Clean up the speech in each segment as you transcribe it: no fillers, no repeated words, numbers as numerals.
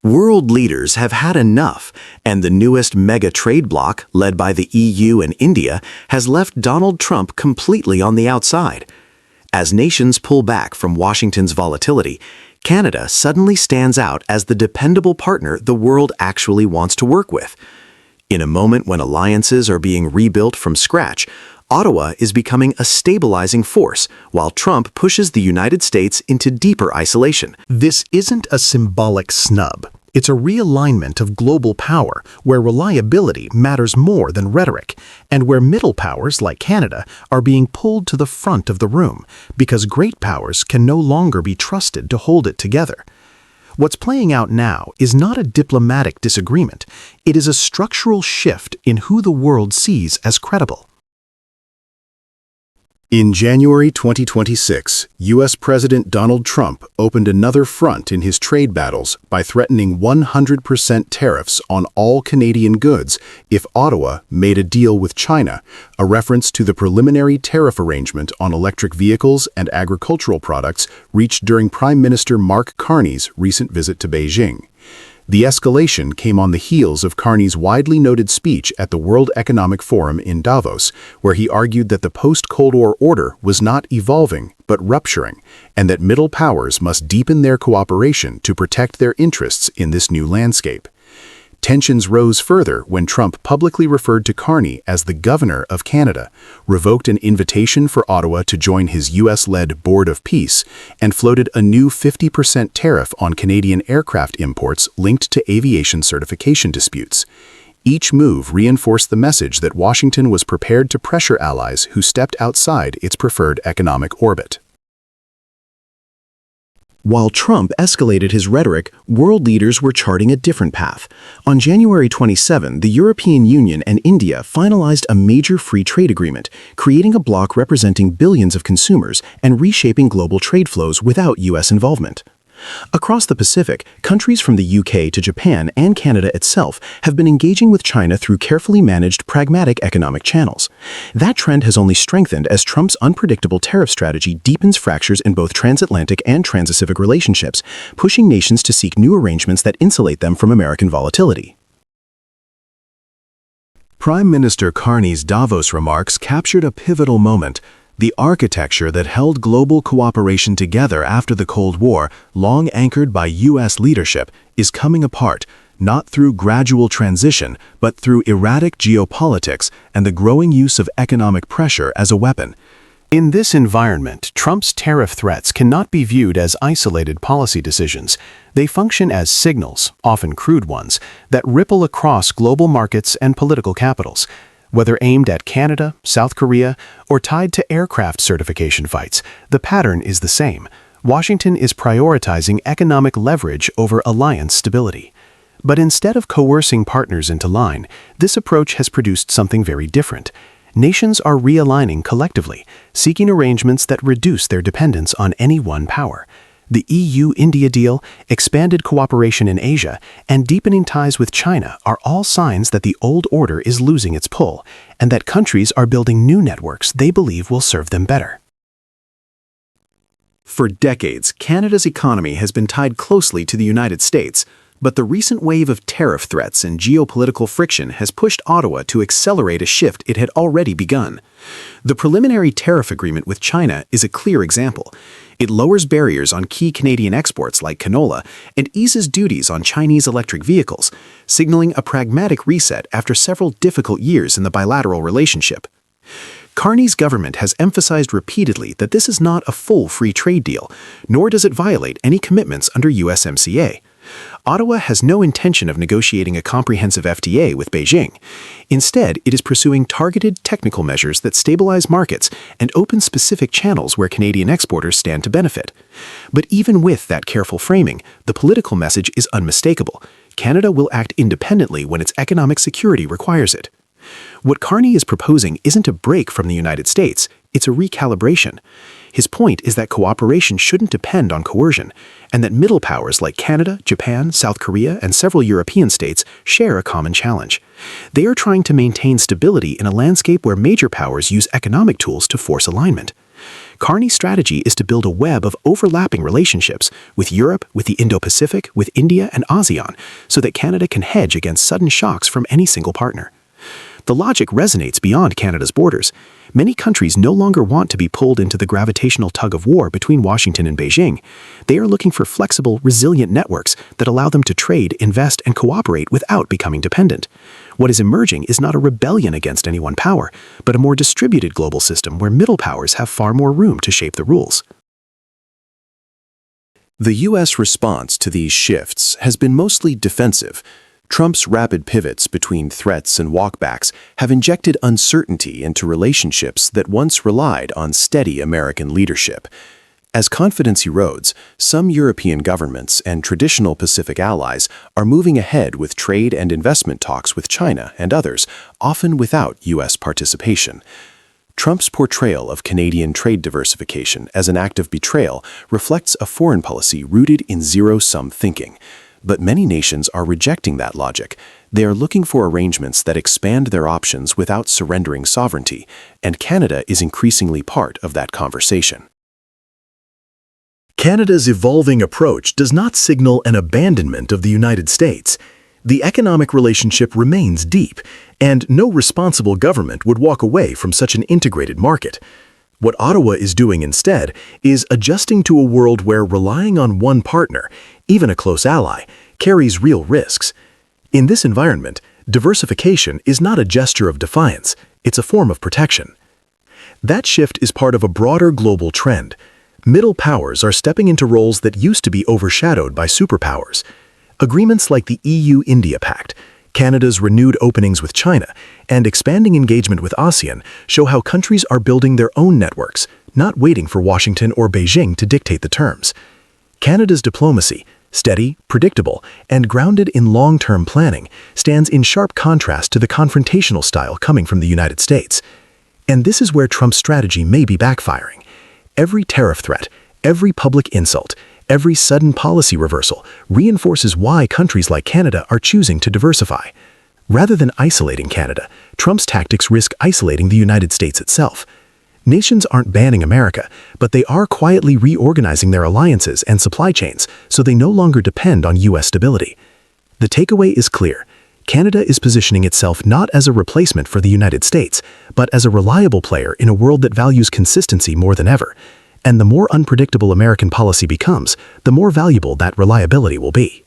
World leaders have had enough, and the newest mega trade bloc, led by the EU and India, has left Donald Trump completely on the outside. As nations pull back from Washington's volatility, Canada suddenly stands out as the dependable partner the world actually wants to work with. In a moment when alliances are being rebuilt from scratch, Ottawa is becoming a stabilizing force, while Trump pushes the United States into deeper isolation. This isn't a symbolic snub. It's a realignment of global power, where reliability matters more than rhetoric, and where middle powers like Canada are being pulled to the front of the room, because great powers can no longer be trusted to hold it together. What's playing out now is not a diplomatic disagreement. It is a structural shift in who the world sees as credible. In January 2026, U.S. President Donald Trump opened another front in his trade battles by threatening 100% tariffs on all Canadian goods if Ottawa made a deal with China, a reference to the preliminary tariff arrangement on electric vehicles and agricultural products reached during Prime Minister Mark Carney's recent visit to Beijing. The escalation came on the heels of Carney's widely noted speech at the World Economic Forum in Davos, where he argued that the post-Cold War order was not evolving but rupturing, and that middle powers must deepen their cooperation to protect their interests in this new landscape. Tensions rose further when Trump publicly referred to Carney as the Governor of Canada, revoked an invitation for Ottawa to join his U.S.-led Board of Peace, and floated a new 50% tariff on Canadian aircraft imports linked to aviation certification disputes. Each move reinforced the message that Washington was prepared to pressure allies who stepped outside its preferred economic orbit. While Trump escalated his rhetoric, world leaders were charting a different path. On January 27, the European Union and India finalized a major free trade agreement, creating a bloc representing billions of consumers and reshaping global trade flows without U.S. involvement. Across the Pacific, countries from the UK to Japan and Canada itself have been engaging with China through carefully managed, pragmatic economic channels. That trend has only strengthened as Trump's unpredictable tariff strategy deepens fractures in both transatlantic and transpacific relationships, pushing nations to seek new arrangements that insulate them from American volatility. Prime Minister Carney's Davos remarks captured a pivotal moment. The architecture that held global cooperation together after the Cold War, long anchored by U.S. leadership, is coming apart, not through gradual transition, but through erratic geopolitics and the growing use of economic pressure as a weapon. In this environment, Trump's tariff threats cannot be viewed as isolated policy decisions. They function as signals, often crude ones, that ripple across global markets and political capitals. Whether aimed at Canada, South Korea, or tied to aircraft certification fights, the pattern is the same. Washington is prioritizing economic leverage over alliance stability. But instead of coercing partners into line, this approach has produced something very different. Nations are realigning collectively, seeking arrangements that reduce their dependence on any one power. The EU-India deal, expanded cooperation in Asia, and deepening ties with China are all signs that the old order is losing its pull, and that countries are building new networks they believe will serve them better. For decades, Canada's economy has been tied closely to the United States, but the recent wave of tariff threats and geopolitical friction has pushed Ottawa to accelerate a shift it had already begun. The preliminary tariff agreement with China is a clear example. It lowers barriers on key Canadian exports like canola and eases duties on Chinese electric vehicles, signaling a pragmatic reset after several difficult years in the bilateral relationship. Carney's government has emphasized repeatedly that this is not a full free trade deal, nor does it violate any commitments under USMCA. Ottawa has no intention of negotiating a comprehensive FTA with Beijing. Instead, it is pursuing targeted technical measures that stabilize markets and open specific channels where Canadian exporters stand to benefit. But even with that careful framing, the political message is unmistakable. Canada will act independently when its economic security requires it. What Carney is proposing isn't a break from the United States, it's a recalibration. His point is that cooperation shouldn't depend on coercion, and that middle powers like Canada, Japan, South Korea, and several European states share a common challenge. They are trying to maintain stability in a landscape where major powers use economic tools to force alignment. Carney's strategy is to build a web of overlapping relationships with Europe, with the Indo-Pacific, with India and ASEAN, so that Canada can hedge against sudden shocks from any single partner. The logic resonates beyond Canada's borders. Many countries no longer want to be pulled into the gravitational tug-of-war between Washington and Beijing. They are looking for flexible, resilient networks that allow them to trade, invest, and cooperate without becoming dependent. What is emerging is not a rebellion against any one power, but a more distributed global system where middle powers have far more room to shape the rules. The U.S. response to these shifts has been mostly defensive. Trump's rapid pivots between threats and walkbacks have injected uncertainty into relationships that once relied on steady American leadership. As confidence erodes, some European governments and traditional Pacific allies are moving ahead with trade and investment talks with China and others, often without U.S. participation. Trump's portrayal of Canadian trade diversification as an act of betrayal reflects a foreign policy rooted in zero-sum thinking. But many nations are rejecting that logic. They are looking for arrangements that expand their options without surrendering sovereignty, and Canada is increasingly part of that conversation. Canada's evolving approach does not signal an abandonment of the United States. The economic relationship remains deep, and no responsible government would walk away from such an integrated market. What Ottawa is doing instead is adjusting to a world where relying on one partner, even a close ally, carries real risks. In this environment, diversification is not a gesture of defiance, it's a form of protection. That shift is part of a broader global trend. Middle powers are stepping into roles that used to be overshadowed by superpowers. Agreements like the EU-India Pact, Canada's renewed openings with China, and expanding engagement with ASEAN show how countries are building their own networks, not waiting for Washington or Beijing to dictate the terms. Canada's diplomacy, steady, predictable, and grounded in long-term planning, stands in sharp contrast to the confrontational style coming from the United States. And this is where Trump's strategy may be backfiring. Every tariff threat, every public insult, every sudden policy reversal reinforces why countries like Canada are choosing to diversify. Rather than isolating Canada, Trump's tactics risk isolating the United States itself. Nations aren't banning America, but they are quietly reorganizing their alliances and supply chains so they no longer depend on U.S. stability. The takeaway is clear. Canada is positioning itself not as a replacement for the United States, but as a reliable player in a world that values consistency more than ever. And the more unpredictable American policy becomes, the more valuable that reliability will be.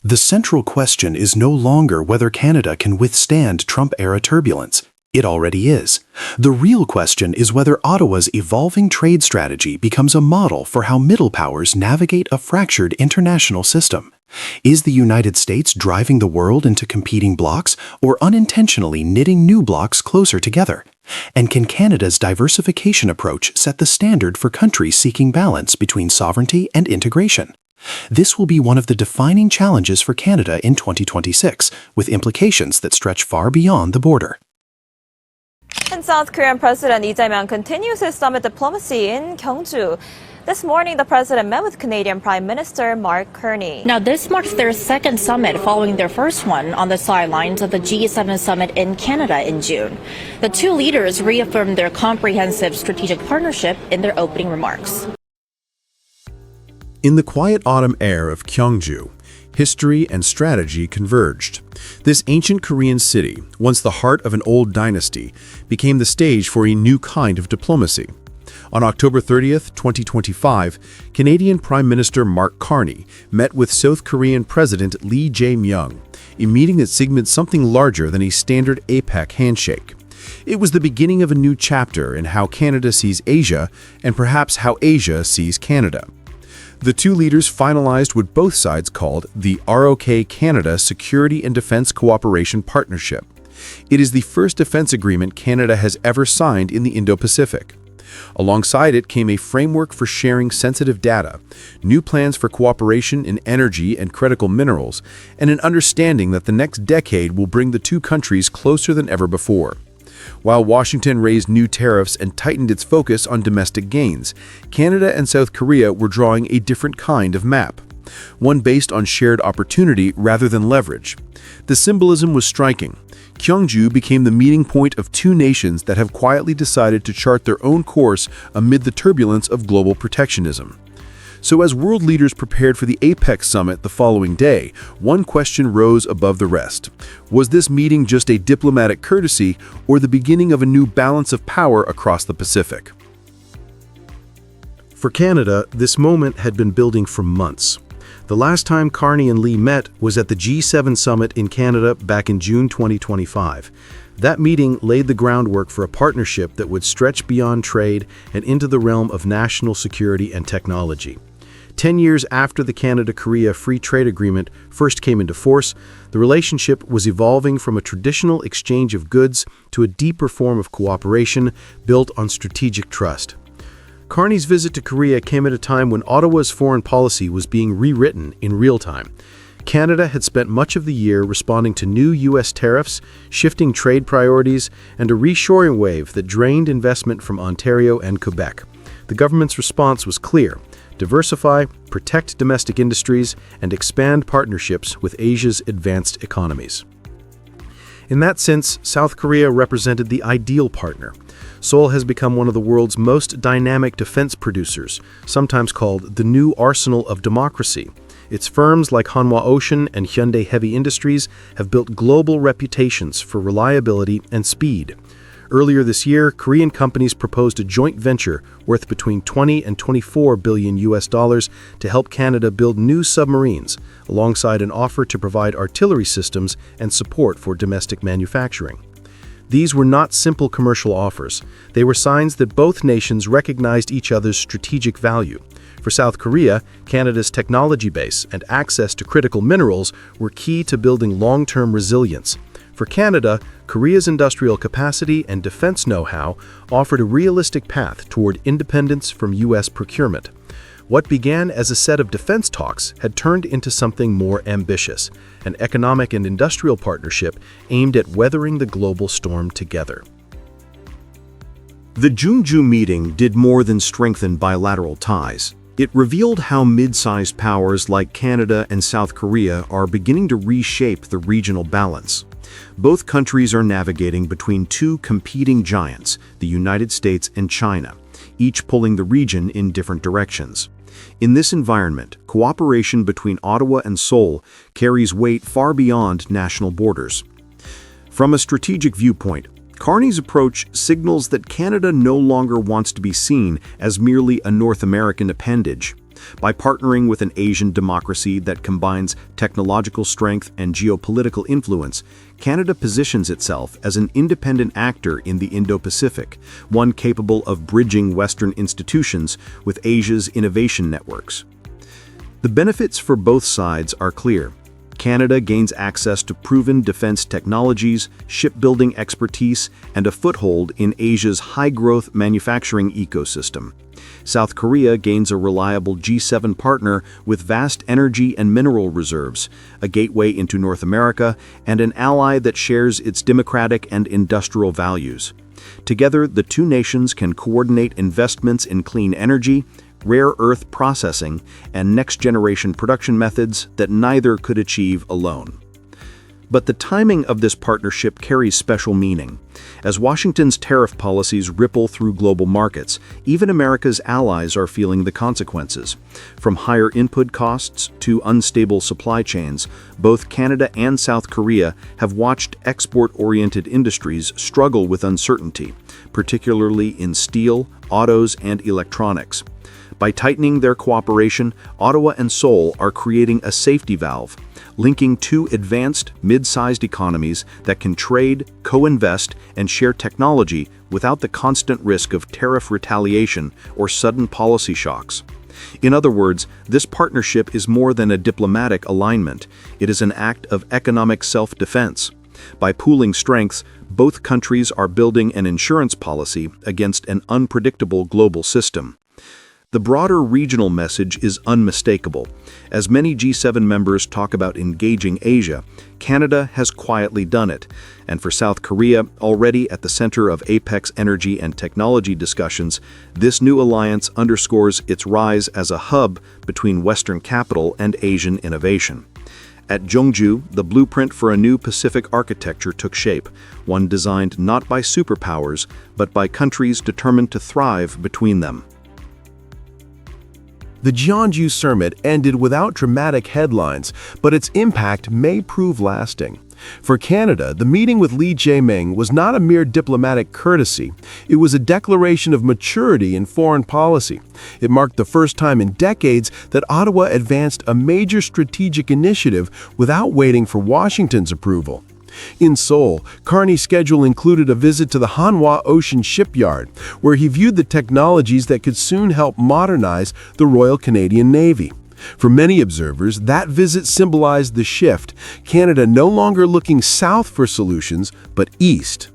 The central question is no longer whether Canada can withstand Trump-era turbulence. It already is. The real question is whether Ottawa's evolving trade strategy becomes a model for how middle powers navigate a fractured international system. Is the United States driving the world into competing blocs or unintentionally knitting new blocs closer together? And can Canada's diversification approach set the standard for countries seeking balance between sovereignty and integration? This will be one of the defining challenges for Canada in 2026, with implications that stretch far beyond the border. And South Korean President Lee Jae-myung continues his summit diplomacy in Gyeongju. This morning, the president met with Canadian Prime Minister Mark Carney. Now, this marks their second summit following their first one on the sidelines of the G7 summit in Canada in June. The two leaders reaffirmed their comprehensive strategic partnership in their opening remarks. In the quiet autumn air of Gyeongju, history and strategy converged. This ancient Korean city, once the heart of an old dynasty, became the stage for a new kind of diplomacy. On October 30th, 2025, Canadian Prime Minister Mark Carney met with South Korean President Lee Jae-myung, a meeting that signaled something larger than a standard APEC handshake. It was the beginning of a new chapter in how Canada sees Asia and perhaps how Asia sees Canada. The two leaders finalized what both sides called the ROK Canada Security and Defense Cooperation Partnership. It is the first defense agreement Canada has ever signed in the Indo-Pacific. Alongside it came a framework for sharing sensitive data, new plans for cooperation in energy and critical minerals, and an understanding that the next decade will bring the two countries closer than ever before. While Washington raised new tariffs and tightened its focus on domestic gains, Canada and South Korea were drawing a different kind of map. one based on shared opportunity rather than leverage. The symbolism was striking. Gyeongju became the meeting point of two nations that have quietly decided to chart their own course amid the turbulence of global protectionism. So as world leaders prepared for the APEC summit the following day, one question rose above the rest. Was this meeting just a diplomatic courtesy or the beginning of a new balance of power across the Pacific? For Canada, this moment had been building for months. The last time Carney and Lee met was at the G7 summit in Canada back in June 2025. That meeting laid the groundwork for a partnership that would stretch beyond trade and into the realm of national security and technology. 10 years after the Canada-Korea Free Trade Agreement first came into force, the relationship was evolving from a traditional exchange of goods to a deeper form of cooperation built on strategic trust. Carney's visit to Korea came at a time when Ottawa's foreign policy was being rewritten in real time. Canada had spent much of the year responding to new U.S. tariffs, shifting trade priorities, and a reshoring wave that drained investment from Ontario and Quebec. The government's response was clear: diversify, protect domestic industries, and expand partnerships with Asia's advanced economies. In that sense, South Korea represented the ideal partner. Seoul has become one of the world's most dynamic defense producers, sometimes called the new arsenal of democracy. Its firms like Hanwha Ocean and Hyundai Heavy Industries have built global reputations for reliability and speed. Earlier this year, Korean companies proposed a joint venture worth between 20 and 24 billion US dollars to help Canada build new submarines, alongside an offer to provide artillery systems and support for domestic manufacturing. These were not simple commercial offers. They were signs that both nations recognized each other's strategic value. For South Korea, Canada's technology base and access to critical minerals were key to building long-term resilience. For Canada, Korea's industrial capacity and defense know-how offered a realistic path toward independence from U.S. procurement. What began as a set of defense talks had turned into something more ambitious, an economic and industrial partnership aimed at weathering the global storm together. The Gyeongju meeting did more than strengthen bilateral ties. It revealed how mid-sized powers like Canada and South Korea are beginning to reshape the regional balance. Both countries are navigating between two competing giants, the United States and China, each pulling the region in different directions. In this environment, cooperation between Ottawa and Seoul carries weight far beyond national borders. From a strategic viewpoint, Carney's approach signals that Canada no longer wants to be seen as merely a North American appendage. By partnering with an Asian democracy that combines technological strength and geopolitical influence, Canada positions itself as an independent actor in the Indo-Pacific, one capable of bridging Western institutions with Asia's innovation networks. The benefits for both sides are clear. Canada gains access to proven defense technologies, shipbuilding expertise, and a foothold in Asia's high-growth manufacturing ecosystem. South Korea gains a reliable G7 partner with vast energy and mineral reserves, a gateway into North America, and an ally that shares its democratic and industrial values. Together, the two nations can coordinate investments in clean energy, rare earth processing, and next-generation production methods that neither could achieve alone. But the timing of this partnership carries special meaning. As Washington's tariff policies ripple through global markets, even America's allies are feeling the consequences. From higher input costs to unstable supply chains, both Canada and South Korea have watched export-oriented industries struggle with uncertainty, particularly in steel, autos, and electronics. By tightening their cooperation, Ottawa and Seoul are creating a safety valve, linking two advanced, mid-sized economies that can trade, co-invest, and share technology without the constant risk of tariff retaliation or sudden policy shocks. In other words, this partnership is more than a diplomatic alignment. It is an act of economic self-defense. By pooling strengths, both countries are building an insurance policy against an unpredictable global system. The broader regional message is unmistakable. As many G7 members talk about engaging Asia, Canada has quietly done it. And for South Korea, already at the center of APEC's energy and technology discussions, this new alliance underscores its rise as a hub between Western capital and Asian innovation. At Jeongju, the blueprint for a new Pacific architecture took shape, one designed not by superpowers, but by countries determined to thrive between them. The Jeonju summit ended without dramatic headlines, but its impact may prove lasting. For Canada, the meeting with Lee Jae-myung was not a mere diplomatic courtesy. It was a declaration of maturity in foreign policy. It marked the first time in decades that Ottawa advanced a major strategic initiative without waiting for Washington's approval. In Seoul, Carney's schedule included a visit to the Hanwha Ocean Shipyard, where he viewed the technologies that could soon help modernize the Royal Canadian Navy. For many observers, that visit symbolized the shift, Canada no longer looking south for solutions, but east.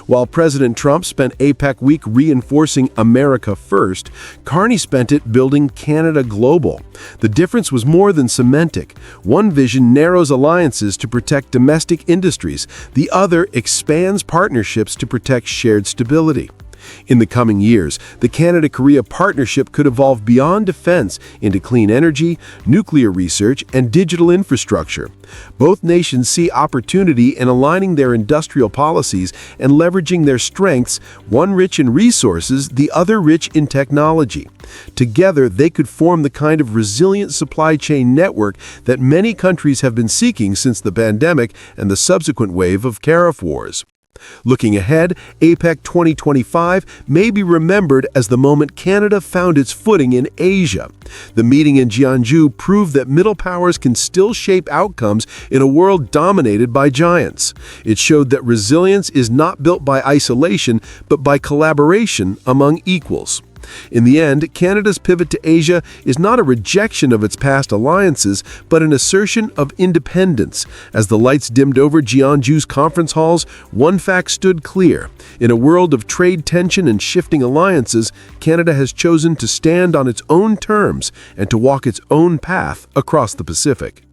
While President Trump spent APEC week reinforcing America first, Carney spent it building Canada global. The difference was more than semantic. One vision narrows alliances to protect domestic industries, the other expands partnerships to protect shared stability. In the coming years, the Canada-Korea partnership could evolve beyond defense into clean energy, nuclear research, and digital infrastructure. Both nations see opportunity in aligning their industrial policies and leveraging their strengths, one rich in resources, the other rich in technology. Together, they could form the kind of resilient supply chain network that many countries have been seeking since the pandemic and the subsequent wave of tariff wars. Looking ahead, APEC 2025 may be remembered as the moment Canada found its footing in Asia. The meeting in Jeonju proved that middle powers can still shape outcomes in a world dominated by giants. It showed that resilience is not built by isolation, but by collaboration among equals. In the end, Canada's pivot to Asia is not a rejection of its past alliances, but an assertion of independence. As the lights dimmed over Jeonju's conference halls, one fact stood clear. In a world of trade tension and shifting alliances, Canada has chosen to stand on its own terms and to walk its own path across the Pacific.